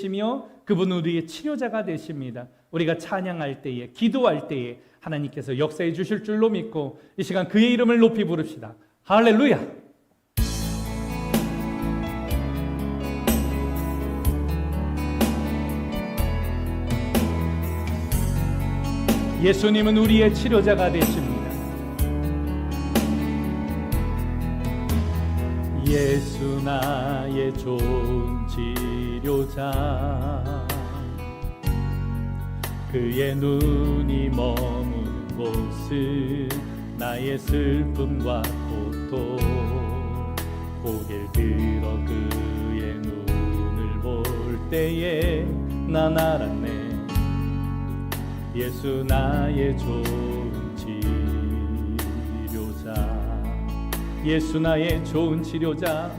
시며 그분은 우리의 치료자가 되십니다. 우리가 찬양할 때에, 기도할 때에 하나님께서 역사해 주실 줄로 믿고 이 시간 그의 이름을 높이 부릅시다. 할렐루야! 예수님은 우리의 치료자가 되십니다. 예수 나의 좋은 치료자, 그의 눈이 머무는 곳은 나의 슬픔과 고통, 고개를 들어 그의 눈을 볼 때에 난 알았네. 예수 나의 좋은 치료자, 예수 나의 좋은 치료자,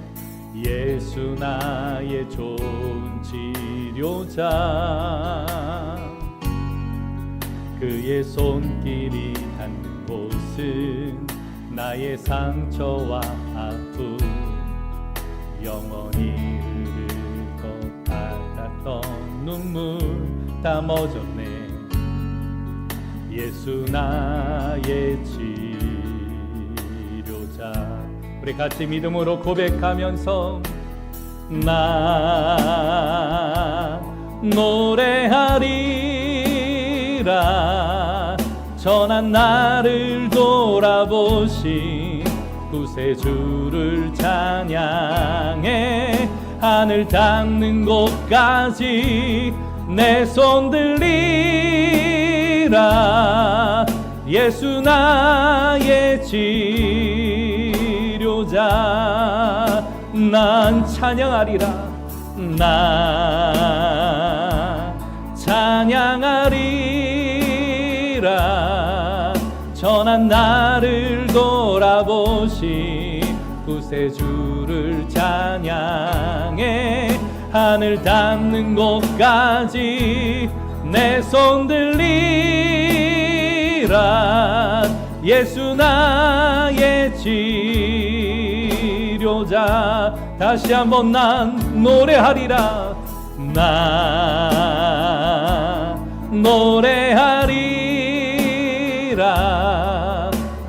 예수 나의 좋은 치료자, 그의 손길이 닿는 곳은 나의 상처와 아픔, 영원히 흐를 것 같았던 눈물 다 멎었네. 예수 나의 치료자. 우리 같이 믿음으로 고백하면서 나 노래하리라. 전한 나를 돌아보신 구세주를 찬양해 하늘 닿는 곳까지 내 손 들리라. 예수 나의 치료자, 난 찬양하리라. 나 찬양하리라. 전한 나를 돌아보신 구세주를 찬양해 하늘 닿는 곳까지 내 손 들리라. 예수 나의 치료자. 다시 한번 난 노래하리라. 나 노래하리라.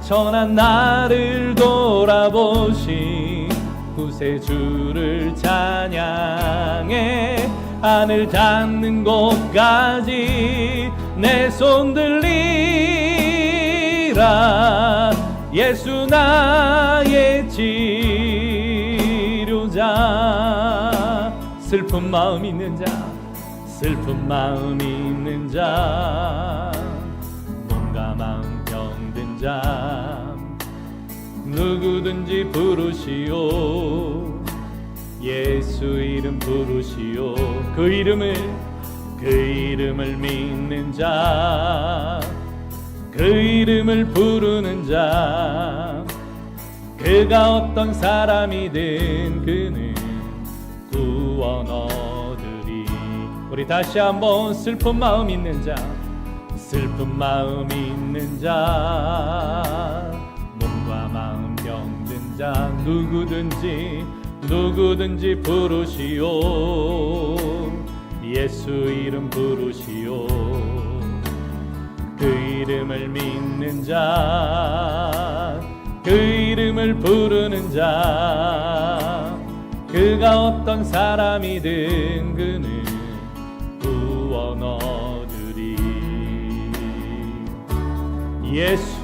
전한 나를 돌아보신 구세주를 찬양해 하늘 닿는 곳까지 내 손 들리라. 예수 나의 치료자. 슬픈 마음 있는 자, 슬픈 마음 있는 자, 몸과 마음 병든 자, 누구든지 부르시오. 예수 이름 부르시오. 그 이름을 믿는 자, 그 이름을 부르는 자, 그가 어떤 사람이든 그는 구원 얻으리. 우리 다시 한번 슬픈 마음 있는 자, 슬픈 마음 있는 자, 몸과 마음 병든 자, 누구든지 부르시오. 예수 이름 부르시오. 그 이름을 믿는 자, 그 이름을 부르는 자, 그가 어떤 사람이든 그는 구원 얻으리. 예수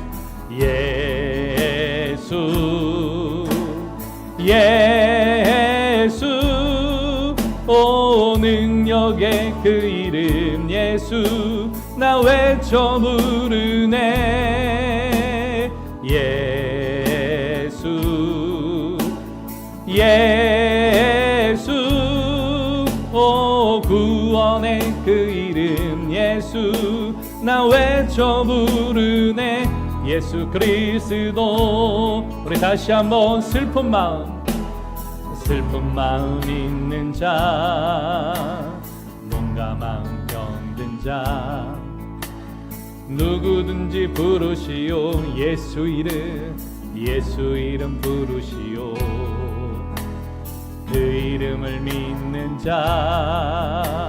오 능력의 그 이름 예수 나 외쳐 부르네. 예수 오 구원의 그 이름 예수 나 외쳐 부르네. 예수 그리스도. 우리 다시 한번 슬픈 마음 있는 자, 몸과 마음 병든 자, 누구든지 부르시오. 예수 이름 부르시오. 그 이름을 믿는 자,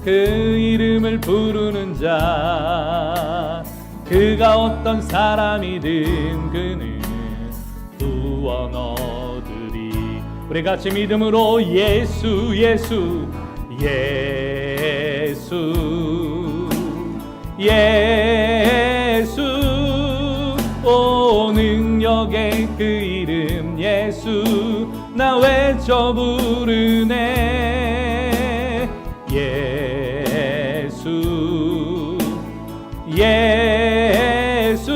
그 이름을 부르는 자, 그가 어떤 사람이든 그는 구원 얻으리. 우리 같이 믿음으로 예수 예수 예수 예수, 오 능력의 그 이름 예수, 나 외쳐 부르네. 예수 예수,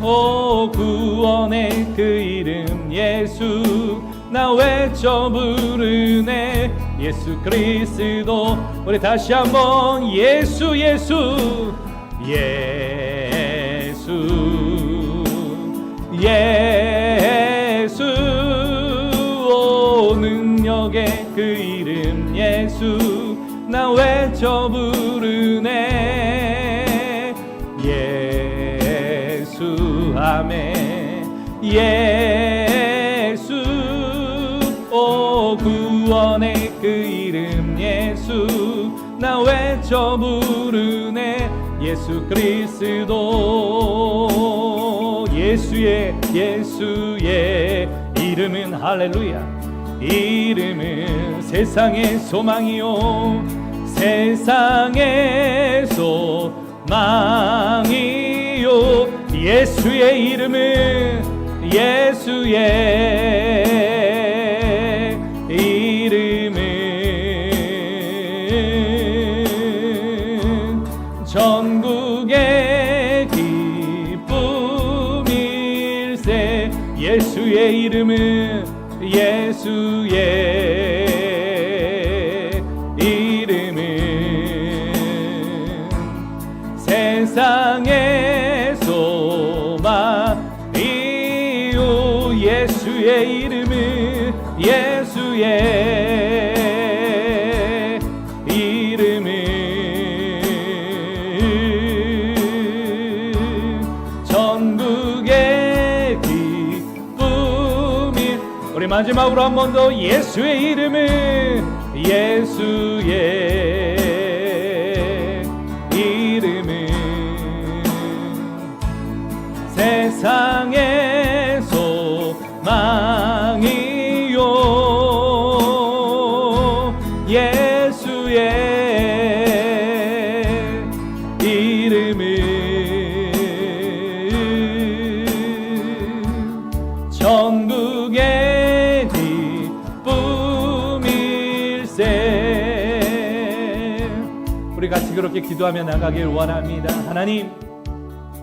오 구원의 그 이름 예수, 나 외쳐 부르네. 예수 그리스도. 우리 다시 한번 예수 예수 예수 예수, 오 능력의 그 이름 예수, 나 외쳐 부르네. 예수 아멘. 예수, 오 구원의 그 이름 예수, 나 외쳐 부르네. 예수 그리스도. 예수의 이름은 할렐루야. 이름은 세상의 소망이요, 세상의 소망이요. 예수의 이름은, 예수의 이름은 전국의 기쁨일세. 예수의 이름은, 예수의 이름은 세상의 소망이요. 예수의 이름은, 예수의 이름은 전국의 기쁨이. 우리 마지막으로 한 번 더 예수의 이름은, 예수의 이름은 세상의 소망이요. 예수의 이름은 전국의 기쁨일세. 우리 같이 그렇게 기도하며 나가길 원합니다. 하나님,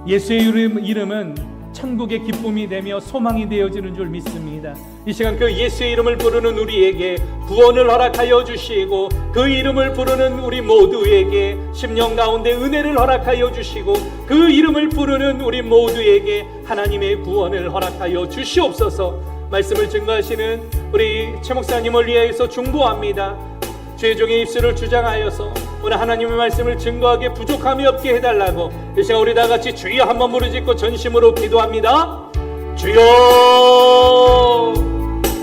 예수의 이름은 천국의 기쁨이 되며 소망이 되어지는 줄 믿습니다. 이 시간 그 예수의 이름을 부르는 우리에게 구원을 허락하여 주시고, 그 이름을 부르는 우리 모두에게 심령 가운데 은혜를 허락하여 주시고, 그 이름을 부르는 우리 모두에게 하나님의 구원을 허락하여 주시옵소서. 말씀을 증거하시는 우리 최 목사님을 위하여서 중보합니다. 죄종의 입술을 주장하여서 오늘 하나님의 말씀을 증거하게 부족함이 없게 해달라고 이 시간 우리 다같이 주여 한번 부르짖고 전심으로 기도합니다. 주여.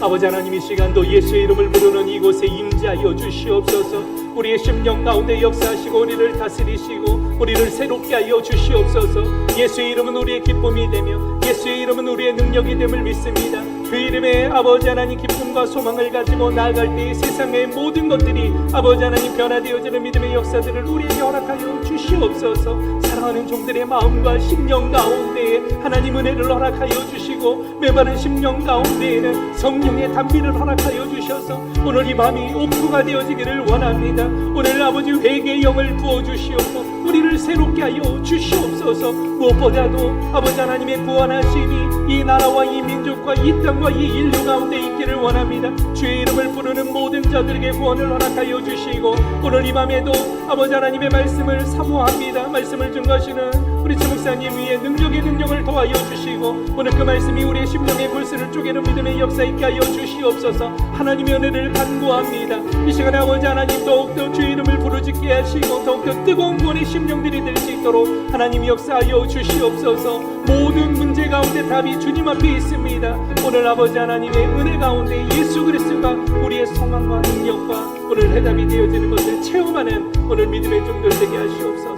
아버지 하나님, 이 시간도 예수의 이름을 부르는 이곳에 임재하여 주시옵소서. 우리의 심령 가운데 역사하시고 우리를 다스리시고 우리를 새롭게 하여 주시옵소서. 예수의 이름은 우리의 기쁨이 되며 예수의 이름은 우리의 능력이 됨을 믿습니다. 그 이름에 아버지 하나님 기쁨과 소망을 가지고 나아갈 때 세상의 모든 것들이 아버지 하나님 변화되어지는 믿음의 역사들을 우리에게 허락하여 주시옵소서. 사랑하는 종들의 마음과 심령 가운데에 하나님 은혜를 허락하여 주시고 메마른 심령 가운데에는 성령의 담비를 허락하여 주셔서 오늘 이 밤이 옥토가 되어지기를 원합니다. 오늘 아버지 회개의 영을 부어주시옵고 우리를 새롭게 하여 주시옵소서. 무엇보다도 아버지 하나님의 구원하심이 이 나라와 이 민족과 이 땅과 이 인류 가운데 있기를 원합니다. 주의 이름을 부르는 모든 자들에게 구원을 허락하여 주시고 오늘 이 밤에도 아버지 하나님의 말씀을 사모합니다. 말씀을 사용하시는 우리 주 목사님 위에 능력의 능력을 더하여 주시고 오늘 그 말씀이 우리의 심령의 골수를 쪼개는 믿음의 역사 있게 하여 주시옵소서. 하나님의 은혜를 간구합니다. 이 시간에 아버지 하나님 더욱더 주의 이름을 부르짖게 하시고 더욱더 뜨거운 구원의 심령들이 될 수 있도록 하나님 역사하여 주시옵소서. 모든 문제 가운데 답이 주님 앞에 있습니다. 오늘 아버지 하나님의 은혜 가운데 예수 그리스도가 우리의 소망과 능력과 오늘 해답이 되어지는 것을 체험하는 오늘 믿음의 종들 되게 하시옵소서.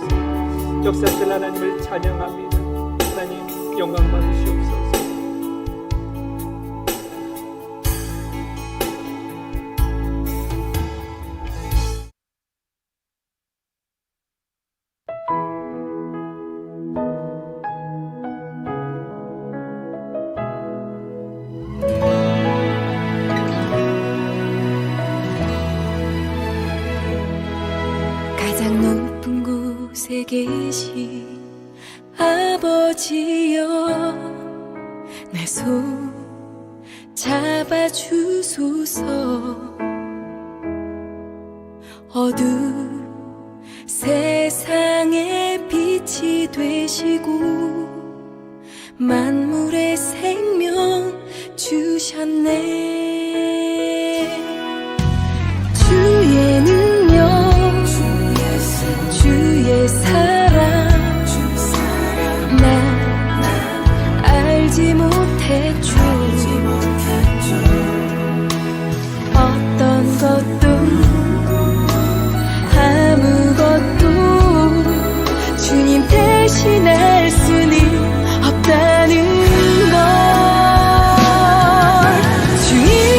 역사하실 하나님을 찬양합니다. 하나님 영광 받으시옵소서. 가장 높은 곳에 계신 아버지여, 내 손 잡아주소서. 어두운 세상의 빛이 되시고 만물의 생명 주셨네. 주의 능력, 주의 사랑 난 알지 못했죠. 어떤 것도 아무것도 주님 대신할 수는 없다는 걸. 주님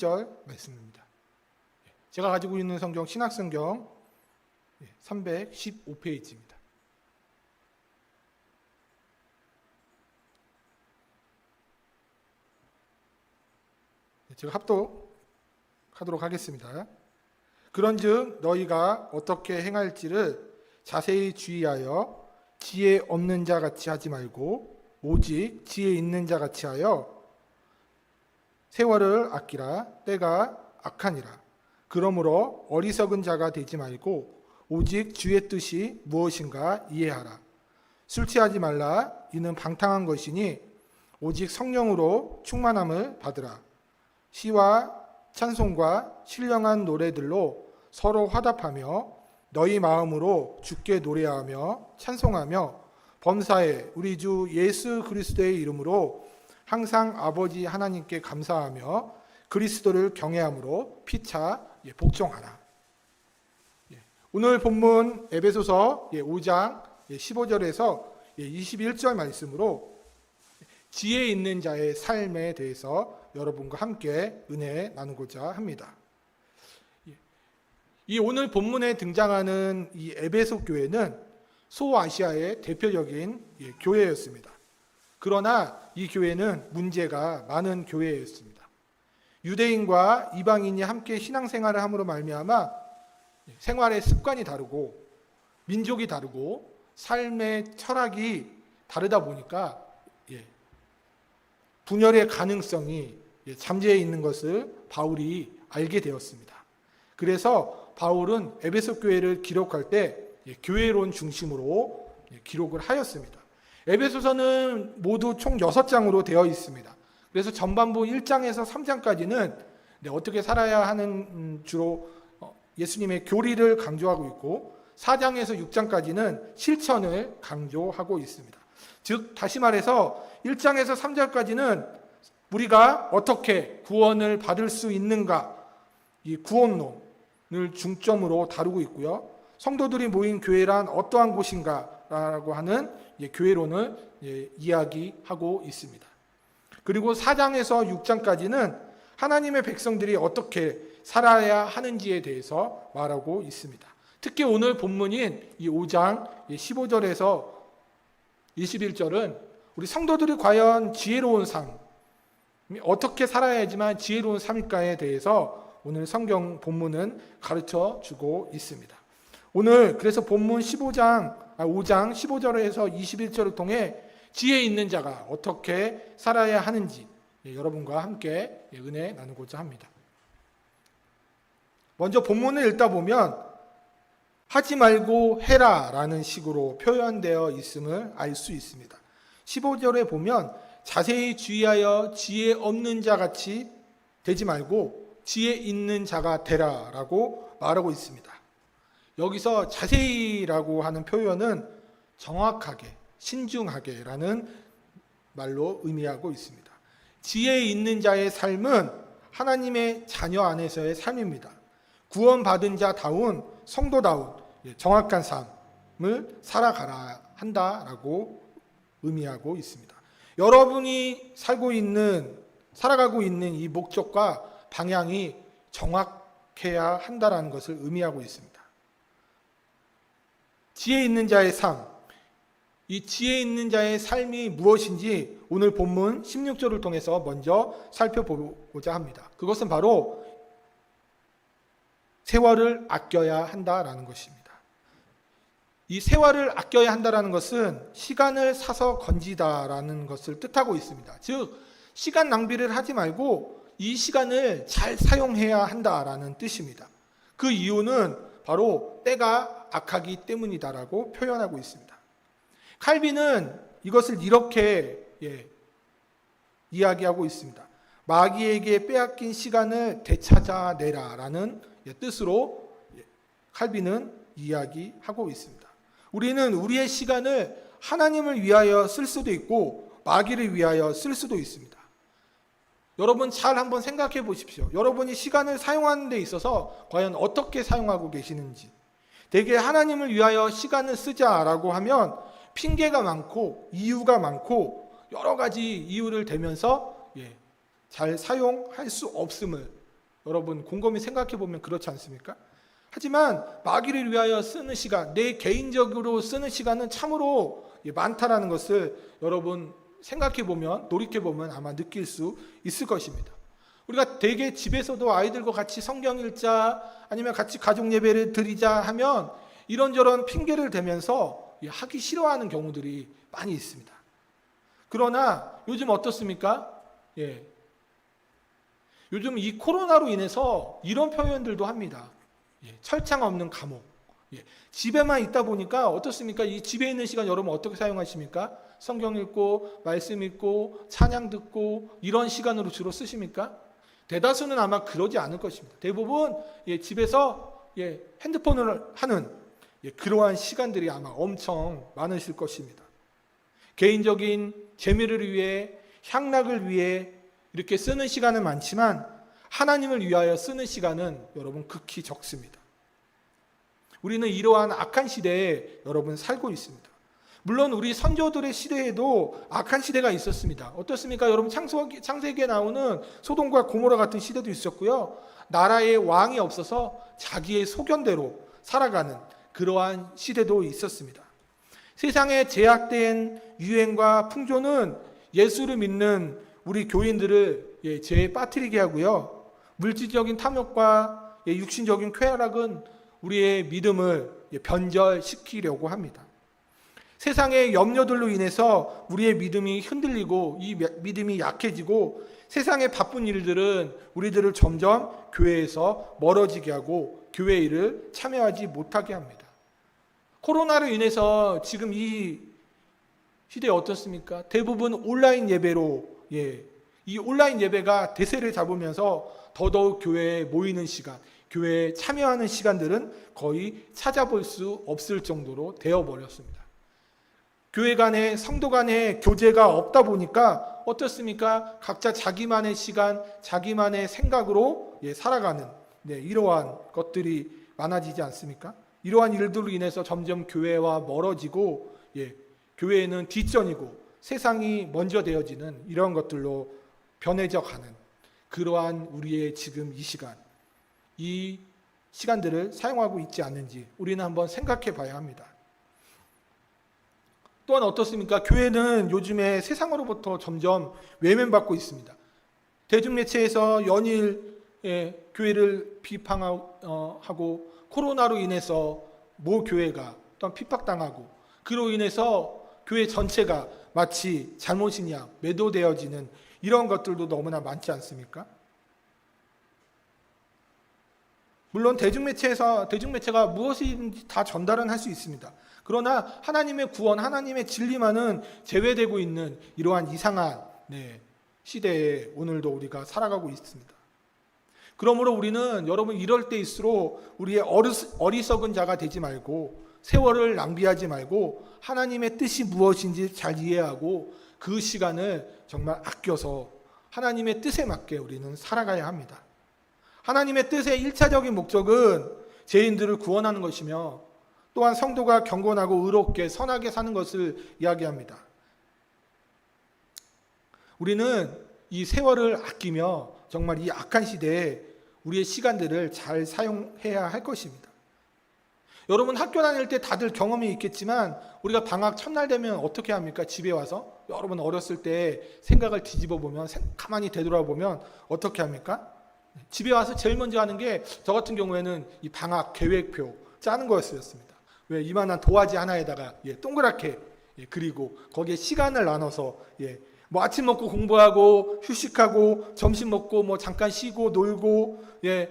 21절 말씀입니다. 제가 가지고 있는 성경 신약성경 315페이지입니다. 제가 합독하도록 하겠습니다. 그런즉 너희가 어떻게 행할지를 자세히 주의하여 지혜 없는 자 같이 하지 말고 오직 지혜 있는 자 같이 하여 세월을 아끼라. 때가 악하니라. 그러므로 어리석은 자가 되지 말고 오직 주의 뜻이 무엇인가 이해하라. 술 취하지 말라. 이는 방탕한 것이니 오직 성령으로 충만함을 받으라. 시와 찬송과 신령한 노래들로 서로 화답하며 너희 마음으로 주께 노래하며 찬송하며 범사에 우리 주 예수 그리스도의 이름으로 항상 아버지 하나님께 감사하며 그리스도를 경외함으로 피차 복종하라. 오늘 본문 에베소서 5장 15절에서 21절 말씀으로 지혜 있는 자의 삶에 대해서 여러분과 함께 은혜 나누고자 합니다. 이 오늘 본문에 등장하는 이 에베소 교회는 소아시아의 대표적인 교회였습니다. 그러나 이 교회는 문제가 많은 교회였습니다. 유대인과 이방인이 함께 신앙생활을 함으로 말미암아 생활의 습관이 다르고 민족이 다르고 삶의 철학이 다르다 보니까 분열의 가능성이 잠재해 있는 것을 바울이 알게 되었습니다. 그래서 바울은 에베소 교회를 기록할 때 교회론 중심으로 기록을 하였습니다. 에베소서는 모두 총 6장으로 되어 있습니다. 그래서 전반부 1장에서 3장까지는 어떻게 살아야 하는 주로 예수님의 교리를 강조하고 있고 4장에서 6장까지는 실천을 강조하고 있습니다. 즉 다시 말해서 1장에서 3장까지는 우리가 어떻게 구원을 받을 수 있는가, 이 구원론을 중점으로 다루고 있고요. 성도들이 모인 교회란 어떠한 곳인가라고 하는 교회론을 이야기하고 있습니다. 그리고 4장에서 6장까지는 하나님의 백성들이 어떻게 살아야 하는지에 대해서 말하고 있습니다. 특히 오늘 본문인 이 5장 15절에서 21절은 우리 성도들이 과연 지혜로운 삶, 어떻게 살아야지만 지혜로운 삶일까에 대해서 오늘 성경 본문은 가르쳐 주고 있습니다. 오늘 그래서 본문 5장 15절에서 21절을 통해 지혜 있는 자가 어떻게 살아야 하는지 여러분과 함께 은혜 나누고자 합니다. 먼저 본문을 읽다 보면 하지 말고 해라 라는 식으로 표현되어 있음을 알 수 있습니다. 15절에 보면 자세히 주의하여 지혜 없는 자 같이 되지 말고 지혜 있는 자가 되라 라고 말하고 있습니다. 여기서 자세히라고 하는 표현은 정확하게, 신중하게 라는 말로 의미하고 있습니다. 지혜 있는 자의 삶은 하나님의 자녀 안에서의 삶입니다. 구원받은 자다운 성도다운 정확한 삶을 살아가야 한다라고 의미하고 있습니다. 여러분이 살아가고 있는 이 목적과 방향이 정확해야 한다라는 것을 의미하고 있습니다. 지혜 있는 자의 삶, 이 지혜 있는 자의 삶이 무엇인지 오늘 본문 16절을 통해서 먼저 살펴보고자 합니다. 그것은 바로 세월을 아껴야 한다라는 것입니다. 이 세월을 아껴야 한다라는 것은 시간을 사서 건지다라는 것을 뜻하고 있습니다. 즉 시간 낭비를 하지 말고 이 시간을 잘 사용해야 한다라는 뜻입니다. 그 이유는 바로 때가 악하기 때문이다라고 표현하고 있습니다. 칼빈은 이것을 이렇게 이야기하고 있습니다. 마귀에게 빼앗긴 시간을 되찾아내라라는 뜻으로 칼빈은 이야기하고 있습니다. 우리는 우리의 시간을 하나님을 위하여 쓸 수도 있고 마귀를 위하여 쓸 수도 있습니다. 여러분 잘 한번 생각해 보십시오. 여러분이 시간을 사용하는 데 있어서 과연 어떻게 사용하고 계시는지. 대개 하나님을 위하여 시간을 쓰자라고 하면 핑계가 많고 이유가 많고 여러 가지 이유를 대면서 잘 사용할 수 없음을 여러분 곰곰이 생각해 보면 그렇지 않습니까? 하지만 마귀를 위하여 쓰는 시간, 내 개인적으로 쓰는 시간은 참으로 많다라는 것을 여러분 생각해 보면, 돌이켜 보면 아마 느낄 수 있을 것입니다. 우리가 대개 집에서도 아이들과 같이 성경 읽자, 아니면 같이 가족 예배를 드리자 하면 이런저런 핑계를 대면서 하기 싫어하는 경우들이 많이 있습니다. 그러나 요즘 어떻습니까? 요즘 이 코로나로 인해서 이런 표현들도 합니다. 철창 없는 감옥. 집에만 있다 보니까 어떻습니까? 이 집에 있는 시간 여러분 어떻게 사용하십니까? 성경 읽고, 말씀 읽고, 찬양 듣고 이런 시간으로 주로 쓰십니까? 대다수는 아마 그러지 않을 것입니다. 대부분 집에서 핸드폰을 하는 그러한 시간들이 아마 엄청 많으실 것입니다. 개인적인 재미를 위해, 향락을 위해 이렇게 쓰는 시간은 많지만 하나님을 위하여 쓰는 시간은 여러분 극히 적습니다. 우리는 이러한 악한 시대에 여러분 살고 있습니다. 물론 우리 선조들의 시대에도 악한 시대가 있었습니다. 어떻습니까? 여러분 창세기에 나오는 소돔과 고모라 같은 시대도 있었고요. 나라의 왕이 없어서 자기의 소견대로 살아가는 그러한 시대도 있었습니다. 세상에 제약된 유행과 풍조는 예수를 믿는 우리 교인들을 죄에 빠뜨리게 하고요. 물질적인 탐욕과 육신적인 쾌락은 우리의 믿음을 변절시키려고 합니다. 세상의 염려들로 인해서 우리의 믿음이 흔들리고 이 믿음이 약해지고 세상의 바쁜 일들은 우리들을 점점 교회에서 멀어지게 하고 교회 일을 참여하지 못하게 합니다. 코로나로 인해서 지금 이 시대에 어떻습니까? 대부분 온라인 예배로 이 온라인 예배가 대세를 잡으면서 더더욱 교회에 모이는 시간, 교회에 참여하는 시간들은 거의 찾아볼 수 없을 정도로 되어버렸습니다. 교회 간에 성도 간에 교제가 없다 보니까 어떻습니까? 각자 자기만의 시간, 자기만의 생각으로 살아가는 이러한 것들이 많아지지 않습니까? 이러한 일들로 인해서 점점 교회와 멀어지고 교회는 뒷전이고 세상이 먼저 되어지는 이런 것들로 변해져가는 그러한 우리의 지금 이 시간, 이 시간들을 사용하고 있지 않는지 우리는 한번 생각해 봐야 합니다. 또한 어떻습니까? 교회는 요즘에 세상으로부터 점점 외면받고 있습니다. 대중매체에서 연일 교회를 비판하고 코로나로 인해서 모 교회가 또한 핍박당하고 그로 인해서 교회 전체가 마치 잘못인 양 매도되어지는 이런 것들도 너무나 많지 않습니까? 물론 대중매체가 무엇이든지 다 전달은 할 수 있습니다. 그러나 하나님의 구원, 하나님의 진리만은 제외되고 있는 이러한 이상한 시대에 오늘도 우리가 살아가고 있습니다. 그러므로 우리는 여러분 이럴 때일수록 우리의 어리석은 자가 되지 말고 세월을 낭비하지 말고 하나님의 뜻이 무엇인지 잘 이해하고 그 시간을 정말 아껴서 하나님의 뜻에 맞게 우리는 살아가야 합니다. 하나님의 뜻의 1차적인 목적은 죄인들을 구원하는 것이며 또한 성도가 경건하고 의롭게 선하게 사는 것을 이야기합니다. 우리는 이 세월을 아끼며 정말 이 악한 시대에 우리의 시간들을 잘 사용해야 할 것입니다. 여러분 학교 다닐 때 다들 경험이 있겠지만 우리가 방학 첫날 되면 어떻게 합니까? 집에 와서 여러분 어렸을 때 생각을 뒤집어 보면 가만히 되돌아보면 어떻게 합니까? 집에 와서 제일 먼저 하는 게 저 같은 경우에는 이 방학 계획표 짜는 거였습니다. 왜 이만한 도화지 하나에다가 동그랗게 그리고 거기에 시간을 나눠서 뭐 아침 먹고 공부하고 휴식하고 점심 먹고 뭐 잠깐 쉬고 놀고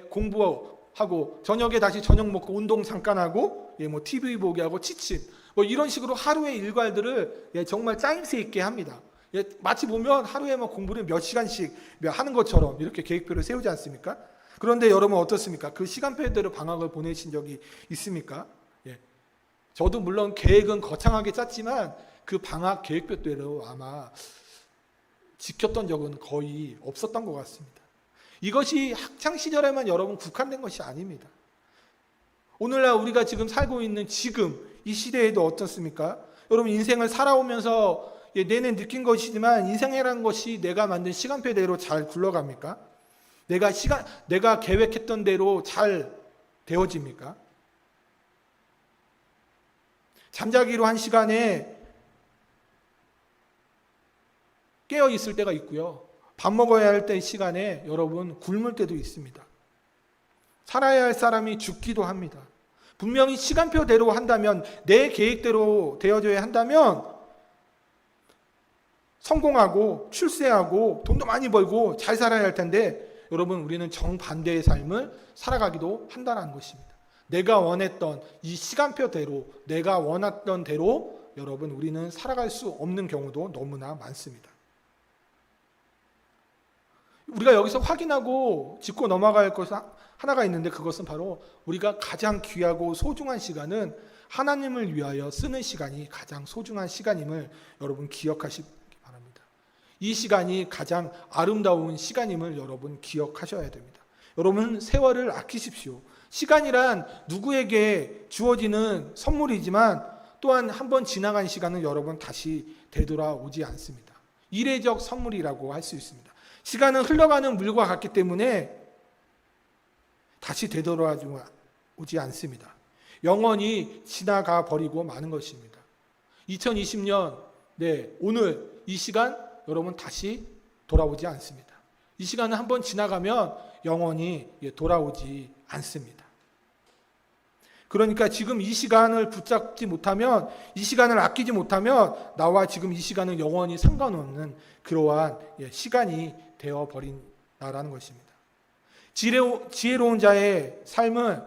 공부하고 저녁에 다시 저녁 먹고 운동 잠깐 하고 뭐 TV 보기 하고 취침 뭐 이런 식으로 하루의 일과들을 정말 짜임새 있게 합니다. 마치 보면 하루에 뭐 공부를 몇 시간씩 하는 것처럼 이렇게 계획표를 세우지 않습니까? 그런데 여러분 어떻습니까? 그 시간표대로 방학을 보내신 적이 있습니까? 저도 물론 계획은 거창하게 짰지만 그 방학 계획표대로 아마 지켰던 적은 거의 없었던 것 같습니다. 이것이 학창시절에만 여러분 국한된 것이 아닙니다. 오늘날 우리가 지금 살고 있는 지금 이 시대에도 어떻습니까? 여러분 인생을 살아오면서 내내 느낀 것이지만 인생이라는 것이 내가 만든 시간표대로 잘 굴러갑니까? 내가 계획했던 대로 잘 되어집니까? 잠자기로 한 시간에 깨어 있을 때가 있고요. 밥 먹어야 할 때 시간에 여러분 굶을 때도 있습니다. 살아야 할 사람이 죽기도 합니다. 분명히 시간표대로 한다면, 내 계획대로 되어져야 한다면 성공하고 출세하고 돈도 많이 벌고 잘 살아야 할 텐데, 여러분 우리는 정반대의 삶을 살아가기도 한다는 것입니다. 내가 원했던 이 시간표대로, 내가 원했던 대로 여러분 우리는 살아갈 수 없는 경우도 너무나 많습니다. 우리가 여기서 확인하고 짚고 넘어갈 것 하나가 있는데, 그것은 바로 우리가 가장 귀하고 소중한 시간은 하나님을 위하여 쓰는 시간이 가장 소중한 시간임을 여러분 기억하시기 바랍니다. 이 시간이 가장 아름다운 시간임을 여러분 기억하셔야 됩니다. 여러분 세월을 아끼십시오. 시간이란 누구에게 주어지는 선물이지만 또한 한번 지나간 시간은 여러분 다시 되돌아오지 않습니다. 이례적 선물이라고 할 수 있습니다. 시간은 흘러가는 물과 같기 때문에 다시 되돌아오지 않습니다. 영원히 지나가 버리고 마는 것입니다. 2020년, 오늘 이 시간 여러분 다시 돌아오지 않습니다. 이 시간은 한번 지나가면 영원히 돌아오지 않습니다. 그러니까 지금 이 시간을 붙잡지 못하면, 이 시간을 아끼지 못하면 나와 지금 이 시간은 영원히 상관없는 그러한 시간이 되어버린다라는 것입니다. 지혜로운 자의 삶은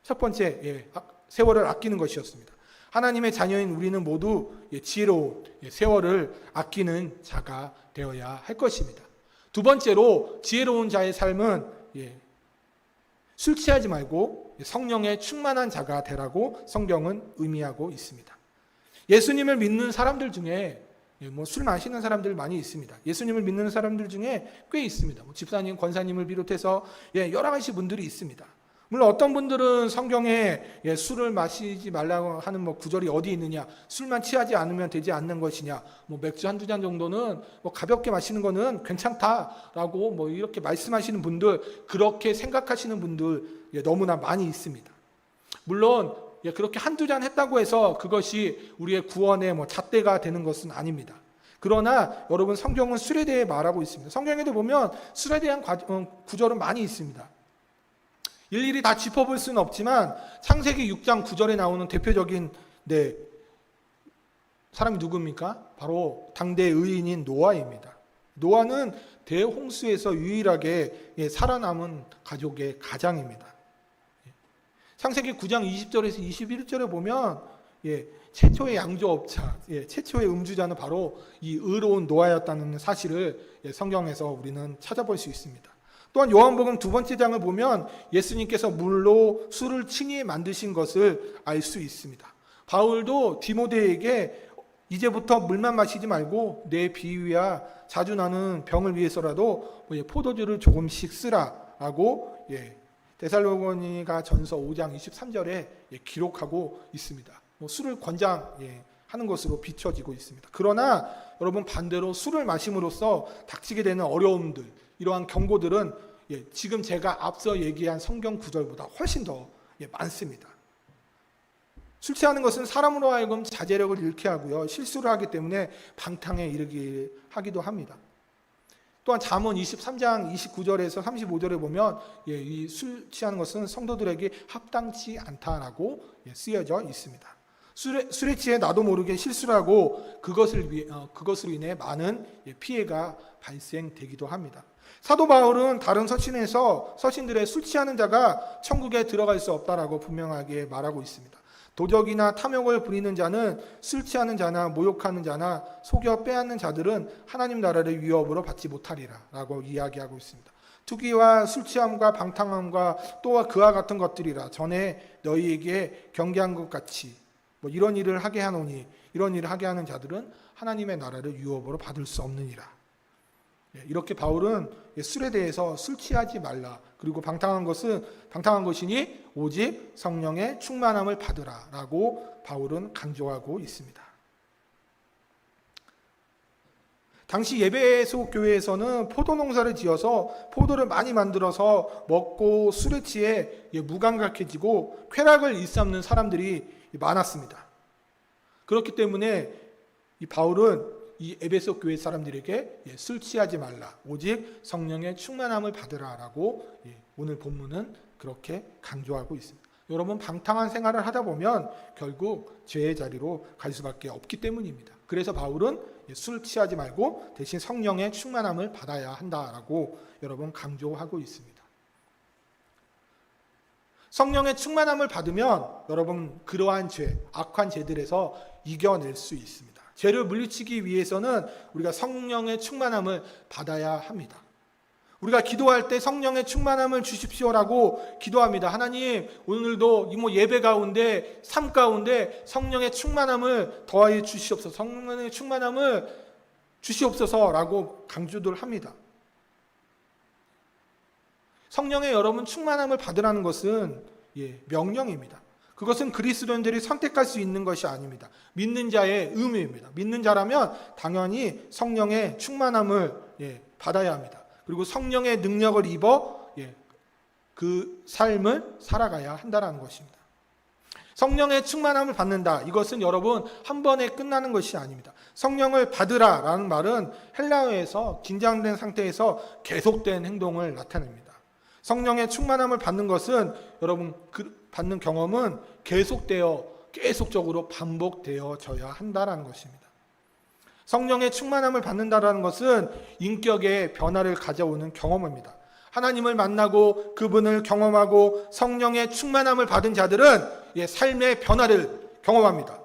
첫 번째 세월을 아끼는 것이었습니다. 하나님의 자녀인 우리는 모두 지혜로운 세월을 아끼는 자가 되어야 할 것입니다. 두 번째로 지혜로운 자의 삶은 술 취하지 말고 성령에 충만한 자가 되라고 성경은 의미하고 있습니다. 예수님을 믿는 사람들 중에 술 마시는 사람들 많이 있습니다. 예수님을 믿는 사람들 중에 꽤 있습니다. 집사님, 권사님을 비롯해서 여러 가지 분들이 있습니다. 물론 어떤 분들은 성경에 술을 마시지 말라고 하는 구절이 어디 있느냐, 술만 취하지 않으면 되지 않는 것이냐, 맥주 한두 잔 정도는 가볍게 마시는 거는 괜찮다라고 이렇게 말씀하시는 분들, 그렇게 생각하시는 분들 너무나 많이 있습니다. 물론 그렇게 한두 잔 했다고 해서 그것이 우리의 구원의 잣대가 되는 것은 아닙니다. 그러나 여러분 성경은 술에 대해 말하고 있습니다. 성경에도 보면 술에 대한 구절은 많이 있습니다. 일일이 다 짚어볼 수는 없지만 창세기 6장 9절에 나오는 대표적인 사람이 누굽니까? 바로 당대 의인인 노아입니다. 노아는 대홍수에서 유일하게 살아남은 가족의 가장입니다. 창세기 9장 20절에서 21절에 보면 최초의 양조업자, 최초의 음주자는 바로 이 의로운 노아였다는 사실을 성경에서 우리는 찾아볼 수 있습니다. 또한 요한복음 2번째 장을 보면 예수님께서 물로 술을 친히 만드신 것을 알 수 있습니다. 바울도 디모데에게 이제부터 물만 마시지 말고 내 비위와 자주 나는 병을 위해서라도 포도주를 조금씩 쓰라라고 데살로니가 전서 5장 23절에 기록하고 있습니다. 술을 권장하는 것으로 비춰지고 있습니다. 그러나 여러분 반대로 술을 마심으로써 닥치게 되는 어려움들, 이러한 경고들은 지금 제가 앞서 얘기한 성경 구절보다 훨씬 더 많습니다. 술 취하는 것은 사람으로 하여금 자제력을 잃게 하고요, 실수를 하기 때문에 방탕에 이르게 하기도 합니다. 또한 잠언 23장 29절에서 35절에 보면 이 술 취하는 것은 성도들에게 합당치 않다라고 쓰여져 있습니다. 술에 취해 나도 모르게 실수를 하고 그것으로 인해 많은 피해가 발생되기도 합니다. 사도 바울은 다른 서신들의 술 취하는 자가 천국에 들어갈 수 없다라고 분명하게 말하고 있습니다. 도적이나 탐욕을 부리는 자는, 술 취하는 자나 모욕하는 자나 속여 빼앗는 자들은 하나님 나라를 위협으로 받지 못하리라 라고 이야기하고 있습니다. 투기와 술 취함과 방탕함과 또한 그와 같은 것들이라 전에 너희에게 경계한 것 같이 이런 일을 하게 하노니, 이런 일을 하게 하는 자들은 하나님의 나라를 유업으로 받을 수 없느니라. 이렇게 바울은 술에 대해서 술 취하지 말라, 그리고 방탕한 것이니 오직 성령의 충만함을 받으라라고 바울은 강조하고 있습니다. 당시 에베소 교회에서는 포도 농사를 지어서 포도를 많이 만들어서 먹고 술에 취해 무감각해지고 쾌락을 일삼는 사람들이 많았습니다. 그렇기 때문에 이 바울은 이 에베소 교회 사람들에게 술 취하지 말라, 오직 성령의 충만함을 받으라라고 오늘 본문은 그렇게 강조하고 있습니다. 여러분, 방탕한 생활을 하다 보면 결국 죄의 자리로 갈 수밖에 없기 때문입니다. 그래서 바울은 술 취하지 말고 대신 성령의 충만함을 받아야 한다라고 여러분 강조하고 있습니다. 성령의 충만함을 받으면 여러분 그러한 죄, 악한 죄들에서 이겨낼 수 있습니다. 죄를 물리치기 위해서는 우리가 성령의 충만함을 받아야 합니다. 우리가 기도할 때 성령의 충만함을 주십시오라고 기도합니다. 하나님, 오늘도 예배 가운데, 삶 가운데 성령의 충만함을 더하여 주시옵소서, 성령의 충만함을 주시옵소서라고 강조를 합니다. 성령의 여러분 충만함을 받으라는 것은 명령입니다. 그것은 그리스도인들이 선택할 수 있는 것이 아닙니다. 믿는 자의 의무입니다. 믿는 자라면 당연히 성령의 충만함을 받아야 합니다. 그리고 성령의 능력을 입어 그 삶을 살아가야 한다는 것입니다. 성령의 충만함을 받는다. 이것은 여러분 한 번에 끝나는 것이 아닙니다. 성령을 받으라라는 말은 헬라어에서 긴장된 상태에서 계속된 행동을 나타냅니다. 성령의 충만함을 받는 것은 여러분 받는 경험은 계속적으로 반복되어져야 한다는 것입니다. 성령의 충만함을 받는다라는 것은 인격의 변화를 가져오는 경험입니다. 하나님을 만나고 그분을 경험하고 성령의 충만함을 받은 자들은 삶의 변화를 경험합니다.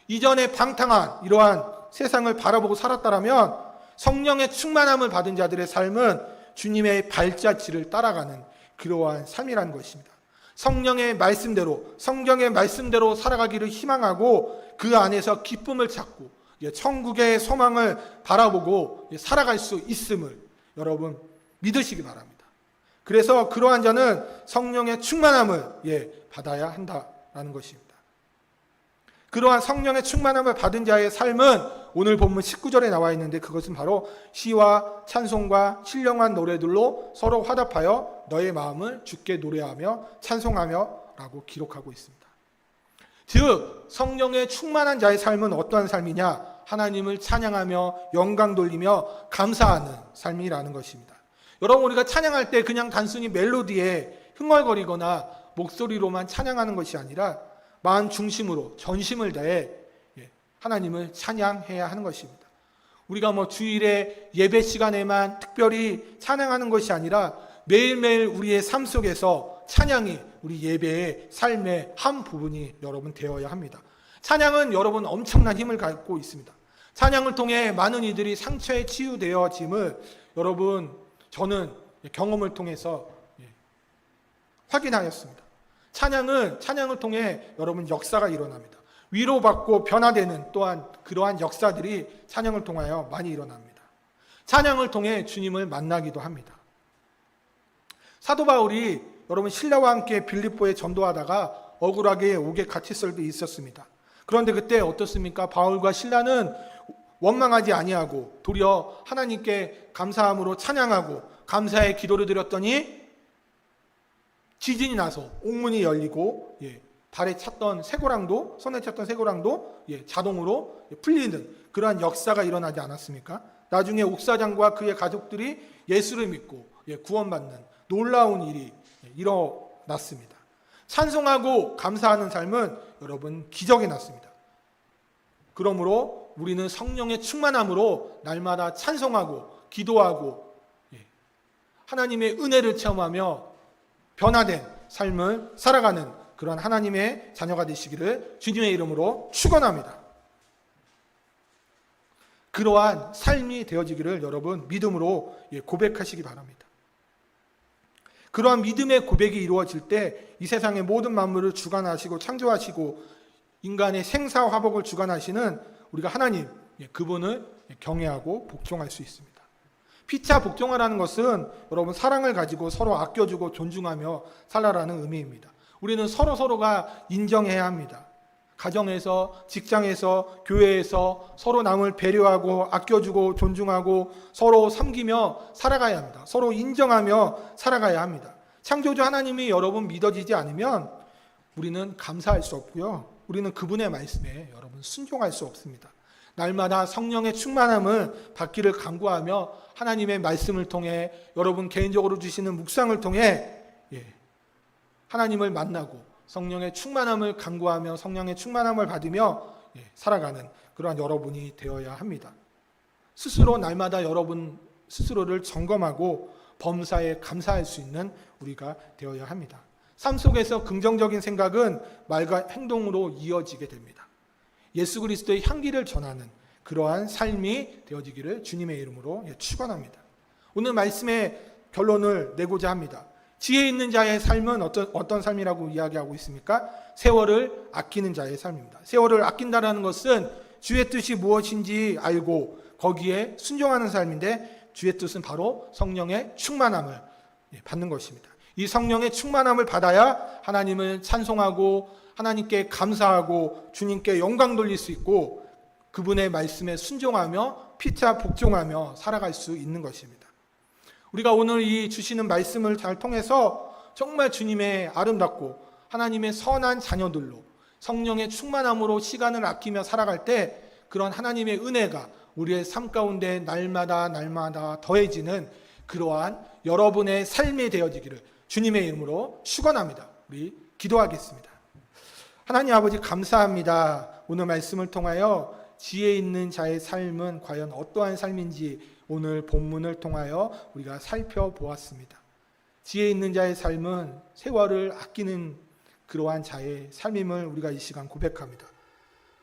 이전에 방탕한 이러한 세상을 바라보고 살았다라면 성령의 충만함을 받은 자들의 삶은 주님의 발자취를 따라가는 그러한 삶이라는 것입니다. 성령의 말씀대로, 성경의 말씀대로 살아가기를 희망하고 그 안에서 기쁨을 찾고 천국의 소망을 바라보고 살아갈 수 있음을 여러분 믿으시기 바랍니다. 그래서 그러한 자는 성령의 충만함을 받아야 한다라는 것입니다. 그러한 성령의 충만함을 받은 자의 삶은 오늘 본문 19절에 나와 있는데 그것은 바로 시와 찬송과 신령한 노래들로 서로 화답하여 너의 마음을 주께 노래하며 찬송하며 라고 기록하고 있습니다. 즉 성령의 충만한 자의 삶은 어떠한 삶이냐? 하나님을 찬양하며 영광 돌리며 감사하는 삶이라는 것입니다. 여러분, 우리가 찬양할 때 그냥 단순히 멜로디에 흥얼거리거나 목소리로만 찬양하는 것이 아니라 마음 중심으로 전심을 다해 하나님을 찬양해야 하는 것입니다. 우리가 주일에 예배 시간에만 특별히 찬양하는 것이 아니라 매일매일 우리의 삶 속에서 찬양이 우리 예배의 삶의 한 부분이 여러분 되어야 합니다. 찬양은 여러분 엄청난 힘을 갖고 있습니다. 찬양을 통해 많은 이들이 상처에 치유되어짐을 여러분 저는 경험을 통해서 확인하였습니다. 찬양을 통해 여러분 역사가 일어납니다. 위로받고 변화되는 또한 그러한 역사들이 찬양을 통하여 많이 일어납니다. 찬양을 통해 주님을 만나기도 합니다. 사도 바울이 여러분 신라와 함께 빌립보에 전도하다가 억울하게 옥에 갇혔을 때 있었습니다. 그런데 그때 어떻습니까? 바울과 신라는 원망하지 아니하고 도리어 하나님께 감사함으로 찬양하고 감사의 기도를 드렸더니 지진이 나서 옥문이 열리고 발에 찼던 쇠고랑도, 손에 찼던 쇠고랑도 자동으로 풀리는 그러한 역사가 일어나지 않았습니까? 나중에 옥사장과 그의 가족들이 예수를 믿고 구원받는 놀라운 일이 일어났습니다. 찬송하고 감사하는 삶은 여러분 기적이 났습니다. 그러므로 우리는 성령의 충만함으로 날마다 찬송하고 기도하고 하나님의 은혜를 체험하며 변화된 삶을 살아가는 그런 하나님의 자녀가 되시기를 주님의 이름으로 축원합니다. 그러한 삶이 되어지기를 여러분 믿음으로 고백하시기 바랍니다. 그러한 믿음의 고백이 이루어질 때 이 세상의 모든 만물을 주관하시고 창조하시고 인간의 생사화복을 주관하시는 우리가 하나님 그분을 경외하고 복종할 수 있습니다. 피차 복종하라는 것은 여러분 사랑을 가지고 서로 아껴주고 존중하며 살아라는 의미입니다. 우리는 서로가 인정해야 합니다. 가정에서, 직장에서, 교회에서 서로 남을 배려하고 아껴주고 존중하고 서로 섬기며 살아가야 합니다. 서로 인정하며 살아가야 합니다. 창조주 하나님이 여러분 믿어지지 않으면 우리는 감사할 수 없고요. 우리는 그분의 말씀에 여러분 순종할 수 없습니다. 날마다 성령의 충만함을 받기를 간구하며 하나님의 말씀을 통해 여러분 개인적으로 주시는 묵상을 통해 하나님을 만나고 성령의 충만함을 간구하며 성령의 충만함을 받으며 살아가는 그러한 여러분이 되어야 합니다. 스스로 날마다 여러분 스스로를 점검하고 범사에 감사할 수 있는 우리가 되어야 합니다. 삶 속에서 긍정적인 생각은 말과 행동으로 이어지게 됩니다. 예수 그리스도의 향기를 전하는 그러한 삶이 되어지기를 주님의 이름으로 축원합니다. 오늘 말씀의 결론을 내고자 합니다. 지혜 있는 자의 삶은 어떤 삶이라고 이야기하고 있습니까? 세월을 아끼는 자의 삶입니다. 세월을 아낀다는 것은 주의 뜻이 무엇인지 알고 거기에 순종하는 삶인데 주의 뜻은 바로 성령의 충만함을 받는 것입니다. 이 성령의 충만함을 받아야 하나님을 찬송하고 하나님께 감사하고 주님께 영광 돌릴 수 있고 그분의 말씀에 순종하며 피차 복종하며 살아갈 수 있는 것입니다. 우리가 오늘 이 주시는 말씀을 잘 통해서 정말 주님의 아름답고 하나님의 선한 자녀들로 성령의 충만함으로 시간을 아끼며 살아갈 때 그런 하나님의 은혜가 우리의 삶 가운데 날마다 더해지는 그러한 여러분의 삶이 되어지기를 주님의 이름으로 축원합니다. 우리 기도하겠습니다. 하나님 아버지 감사합니다. 오늘 말씀을 통하여 지혜 있는 자의 삶은 과연 어떠한 삶인지 오늘 본문을 통하여 우리가 살펴보았습니다. 지혜 있는 자의 삶은 세월을 아끼는 그러한 자의 삶임을 우리가 이 시간 고백합니다.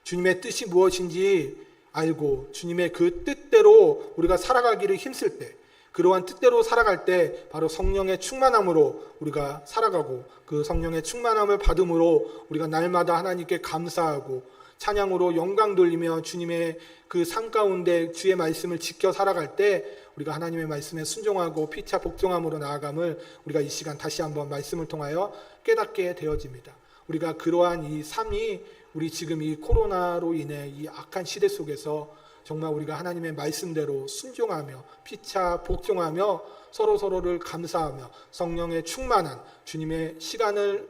주님의 뜻이 무엇인지 알고 주님의 그 뜻대로 우리가 살아가기를 힘쓸 때 그러한 뜻대로 살아갈 때 바로 성령의 충만함으로 우리가 살아가고 그 성령의 충만함을 받음으로 우리가 날마다 하나님께 감사하고 찬양으로 영광 돌리며 주님의 그 삶 가운데 주의 말씀을 지켜 살아갈 때 우리가 하나님의 말씀에 순종하고 피차 복종함으로 나아감을 우리가 이 시간 다시 한번 말씀을 통하여 깨닫게 되어집니다. 우리가 그러한 이 삶이 우리 지금 이 코로나로 인해 이 악한 시대 속에서 정말 우리가 하나님의 말씀대로 순종하며 피차 복종하며 서로를 감사하며 성령의 충만한 주님께 시간을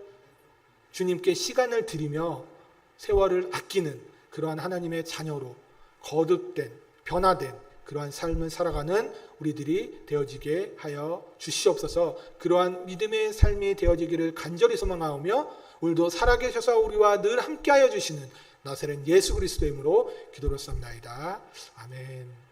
드리며 세월을 아끼는 그러한 하나님의 자녀로 거듭된 변화된 그러한 삶을 살아가는 우리들이 되어지게 하여 주시옵소서. 그러한 믿음의 삶이 되어지기를 간절히 소망하오며 오늘도 살아계셔서 우리와 늘 함께하여 주시는 나사렛 예수 그리스도의 이름으로 기도를 쌉나이다. 아멘.